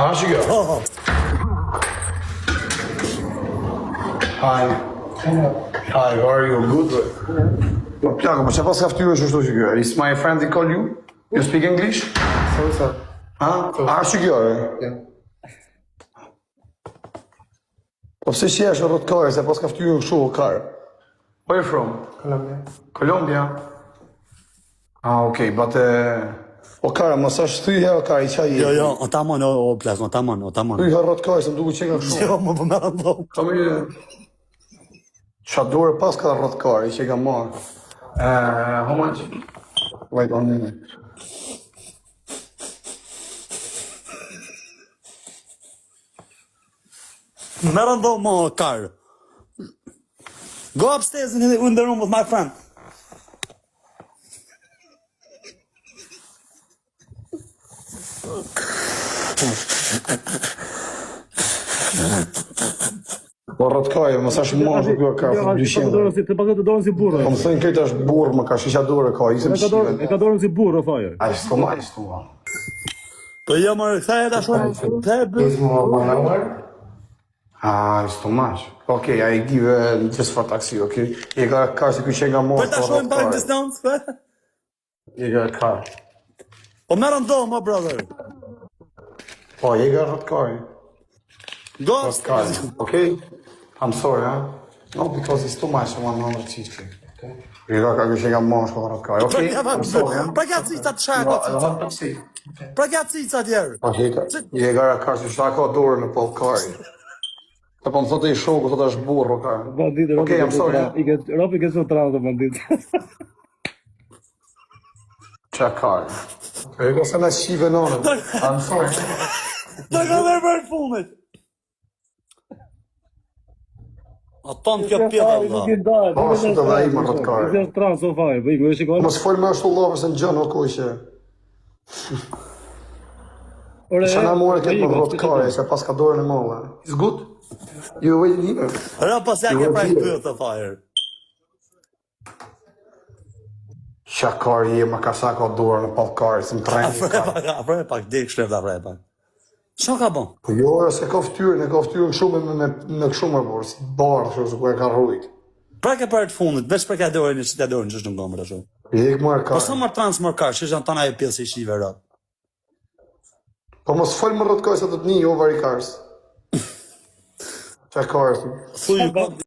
How's she go? Oh, Hi. Hi, how are you? Good? Po plako, po çfarë pas ka ftyrë është kështu që kjo? Is my friend he call you? You speak English? Sorry, sir. Huh? How's she go? Yeah. Po pse shesh rrot kare se pas ka ftyrë kështu kar? Where you from? Colombia. Colombia. Ah, okay, but o kara, mos është thyja o kara, i qaj jo, jo, o tamon, o plak, o tamon. Thyja rrot kare, se më duke që ka kështu. Jo, më përmera ndo. Kam i... Qa dore pas ka rrot kare, i që ka marrë. How much? Wait, 1 minute. Përmera ndo, mo, car. Go upstairs in the room with my friend. Po rrot kare, mos është marrë kjo ka, Të 200. pagat të dorën si burrë. Po më thënë këtë është burë, më ka shisha dore ka, isëm shive. E ka dorën si burrë fare. A ishtë ma, ishtë ma. Po jo, më kthej ta shoh. Kthej Is more 1 hour? Ah, it's too much. Okay, I give just for taxi, okay? Je ka car se ky që nga Po morë. ta shohim bank discounts. Je ka car. Po merr ndo, my brother. Po, je ka rrot car. Go Car, upstairs. okay? I'm sorry, huh? No, because it's too much, 150. Okay? Je ka që nga morë shko rrot car, okay? I'm sorry, huh? Pra ka cica të shaka. No, I taxi. Pra ka cica tjerë. Po, je ka car se shta ka dorë në pol car. Ta po më thotë i shoku, thotë është burro ka. Bandit, Okay, I'm sorry. Robi ke sot rradh bandit. Qa car? E ka se na shive nonën. I'm sorry. Ta ka dhe për fundit. A ton kjo pjeva valla. Po, ashtu të dhe i më rrot car. Është trans o fare, po i shikoj. Mos fol më ashtu llavë se në gjën o kuqe. Sa na more këtë më rrot kare, se pas ka dorën e molla. It's good? You waiting here? Ra pas ja ke pra i pyet të fire. Qa kari je më ka sa ka dorën e pal kare, se më treni. Afre pak dik shtef afre pak. Ço ka bon? Po jo, se ka ftyrën, e ka ftyrën shumë me kështu më por, si barë, kështu se ku e ka rrujt. Pra ke për të fundit, veç për ka dorën, që ta dorën ç'është në gomë ashtu. Je ik marr Po kare. sa më trans më ka, që janë tana e pjesë i shive rap. Po mos fol më rrot kare se do të një, jo vari kars. Qa kare? Thuj